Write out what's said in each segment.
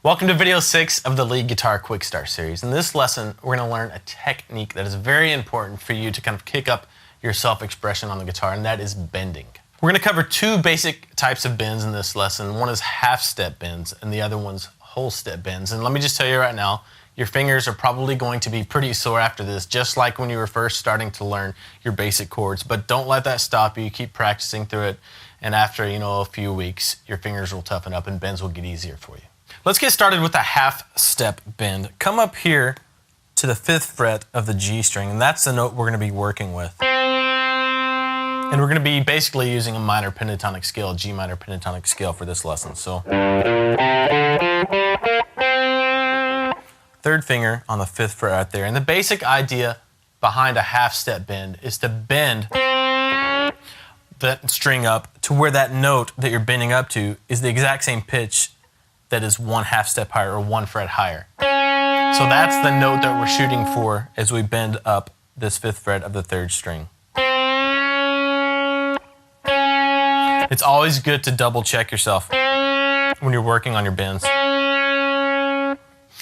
Welcome to video 6 of the lead guitar quick start series. In this lesson, we're going to learn a technique that is very important for you to kind of kick up your self-expression on the guitar, and that is bending. We're going to cover two basic types of bends in this lesson. One is half-step bends, and the other one's whole-step bends. And let me just tell you right now, your fingers are probably going to be pretty sore after this, just like when you were first starting to learn your basic chords. But don't let that stop you. Keep practicing through it, and after a few weeks, your fingers will toughen up and bends will get easier for you. Let's get started with a half-step bend. Come up here to the 5th fret of the G string, and that's the note we're going to be working with. And we're going to be basically using a minor pentatonic scale, G minor pentatonic scale for this lesson. So, 3rd finger on the 5th fret right there. And the basic idea behind a half-step bend is to bend that string up to where that note that you're bending up to is the exact same pitch that is 1 half-step higher or 1 fret higher. So that's the note that we're shooting for as we bend up this 5th fret of the 3rd string. It's always good to double check yourself when you're working on your bends.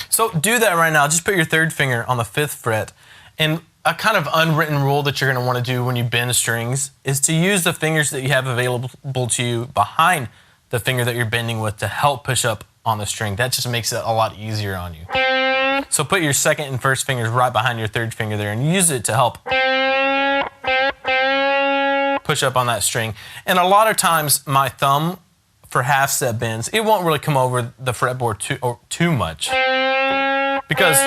So do that right now. Just put your 3rd finger on the 5th fret. And a kind of unwritten rule that you're going to want to do when you bend strings is to use the fingers that you have available to you behind the finger that you're bending with to help push up on the string. That just makes it a lot easier on you. So put your 2nd and 1st fingers right behind your 3rd finger there and use it to help push up on that string. And a lot of times my thumb for half-step bends, it won't really come over the fretboard too much because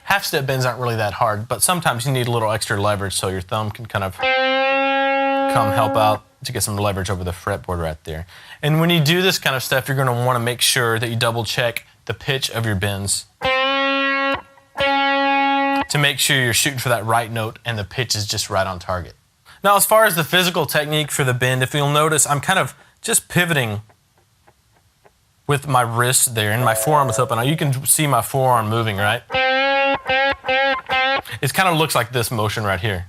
half-step bends aren't really that hard, but sometimes you need a little extra leverage so your thumb can kind of come help out to get some leverage over the fretboard right there. And when you do this kind of stuff, you're going to want to make sure that you double check the pitch of your bends to make sure you're shooting for that right note and the pitch is just right on target. Now, as far as the physical technique for the bend, if you'll notice, I'm kind of just pivoting with my wrist there and my forearm is open. Now you can see my forearm moving, right? It kind of looks like this motion right here.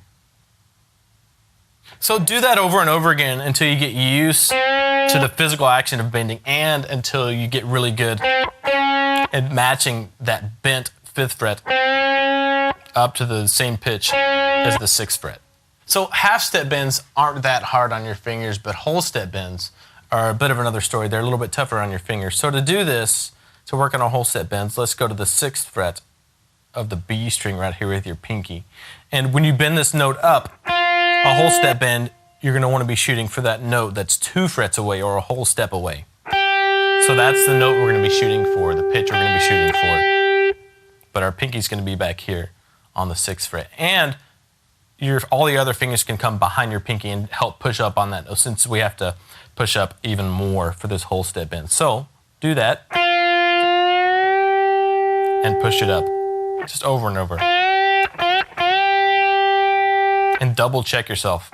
So do that over and over again until you get used to the physical action of bending and until you get really good at matching that bent 5th fret up to the same pitch as the 6th fret. So half-step bends aren't that hard on your fingers, but whole-step bends are a bit of another story. They're a little bit tougher on your fingers. So to do this, to work on our whole-step bends, let's go to the 6th fret of the B string right here with your pinky. And when you bend this note up, a whole step bend, you're going to want to be shooting for that note that's 2 frets away or a whole step away. So that's the note we're going to be shooting for, the pitch we're going to be shooting for. But our pinky's going to be back here on the 6th fret. And all the other fingers can come behind your pinky and help push up on that note, since we have to push up even more for this whole step bend. So do that and push it up just over and over. And double check yourself.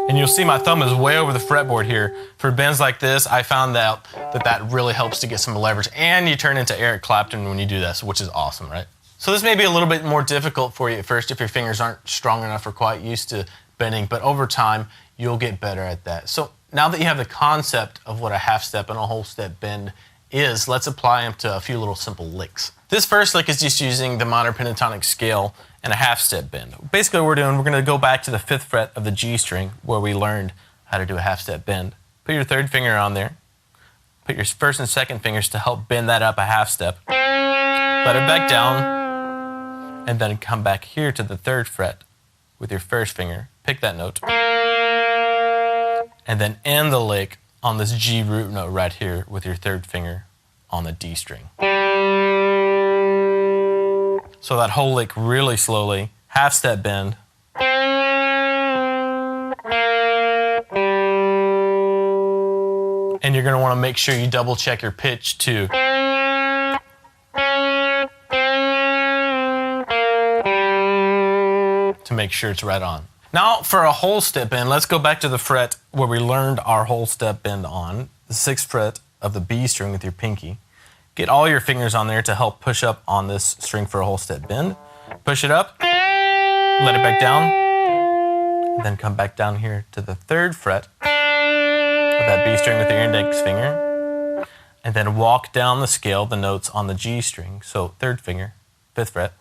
And you'll see my thumb is way over the fretboard here. For bends like this, I found out that really helps to get some leverage, and you turn into Eric Clapton when you do this, which is awesome, right? So this may be a little bit more difficult for you at first if your fingers aren't strong enough or quite used to bending, but over time, you'll get better at that. So now that you have the concept of what a half-step and a whole-step bend is, let's apply them to a few little simple licks. This first lick is just using the minor pentatonic scale and a half-step bend. Basically what we're doing, we're going to go back to the 5th fret of the G string where we learned how to do a half-step bend. Put your 3rd finger on there. Put your 1st and 2nd fingers to help bend that up a half step. Let it back down, and then come back here to the 3rd fret with your 1st finger. Pick that note. And then end the lick on this G root note right here with your 3rd finger on the D string. So that whole lick really slowly, half-step bend. And you're going to want to make sure you double check your pitch too. To make sure it's right on. Now for a whole step bend, let's go back to the fret where we learned our whole step bend on, the 6th fret of the B string with your pinky. Get all your fingers on there to help push up on this string for a whole step bend. Push it up, let it back down, then come back down here to the 3rd fret that B string with your index finger, and then walk down the scale the notes on the G string. So third finger, 5th fret,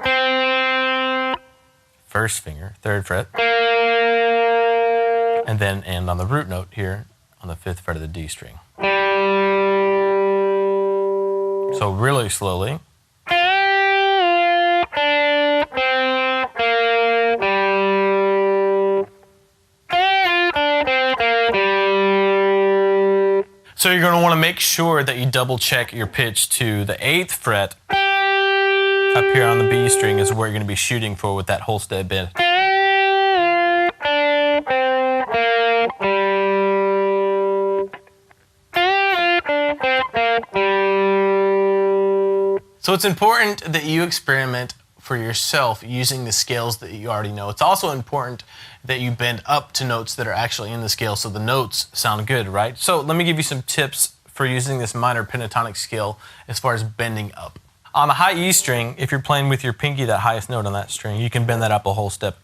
first finger, 3rd fret, and then end on the root note here on the 5th fret of the D string. So really slowly. So you're going to want to make sure that you double check your pitch to the 8th fret up here on the B string is where you're going to be shooting for with that whole step bend. So it's important that you experiment for yourself using the scales that you already know. It's also important that you bend up to notes that are actually in the scale so the notes sound good, right? So let me give you some tips for using this minor pentatonic scale as far as bending up. On the high E string, if you're playing with your pinky, that highest note on that string, you can bend that up a whole step.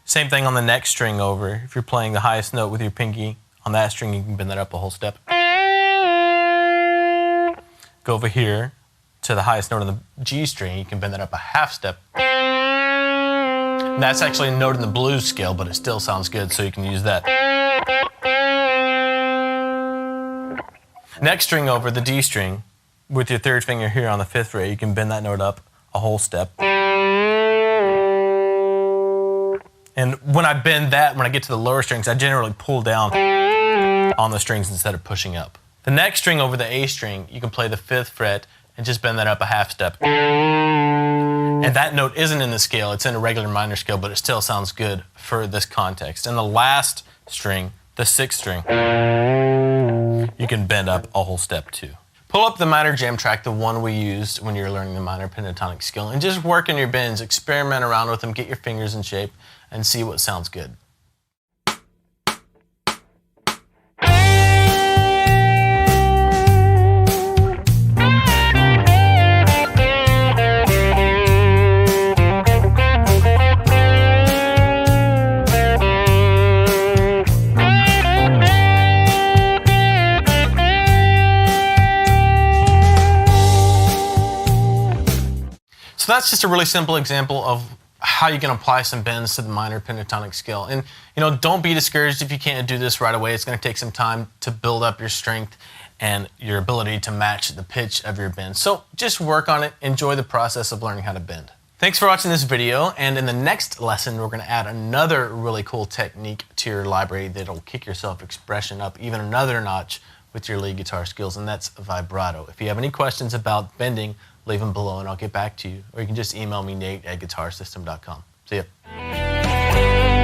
Same thing on the next string over. If you're playing the highest note with your pinky on that string, you can bend that up a whole step. Go over here to the highest note on the G string, you can bend that up a half step. And that's actually a note in the blues scale, but it still sounds good, so you can use that. Next string over, the D string, with your 3rd finger here on the 5th fret, you can bend that note up a whole step. And when I bend that, when I get to the lower strings, I generally pull down on the strings instead of pushing up. The next string over the A string, you can play the 5th fret and just bend that up a half step. And that note isn't in the scale, it's in a regular minor scale, but it still sounds good for this context. And the last string, the 6th string, you can bend up a whole step too. Pull up the minor jam track, the one we used when you were learning the minor pentatonic scale, and just work in your bends, experiment around with them, get your fingers in shape, and see what sounds good. So that's just a really simple example of how you can apply some bends to the minor pentatonic scale. And don't be discouraged if you can't do this right away. It's going to take some time to build up your strength and your ability to match the pitch of your bend. So just work on it. Enjoy the process of learning how to bend. Thanks for watching this video. And in the next lesson, we're going to add another really cool technique to your library that'll kick your self-expression up even another notch with your lead guitar skills, and that's vibrato. If you have any questions about bending, leave them below and I'll get back to you. Or you can just email me, Nate@guitarsystem.com. See ya.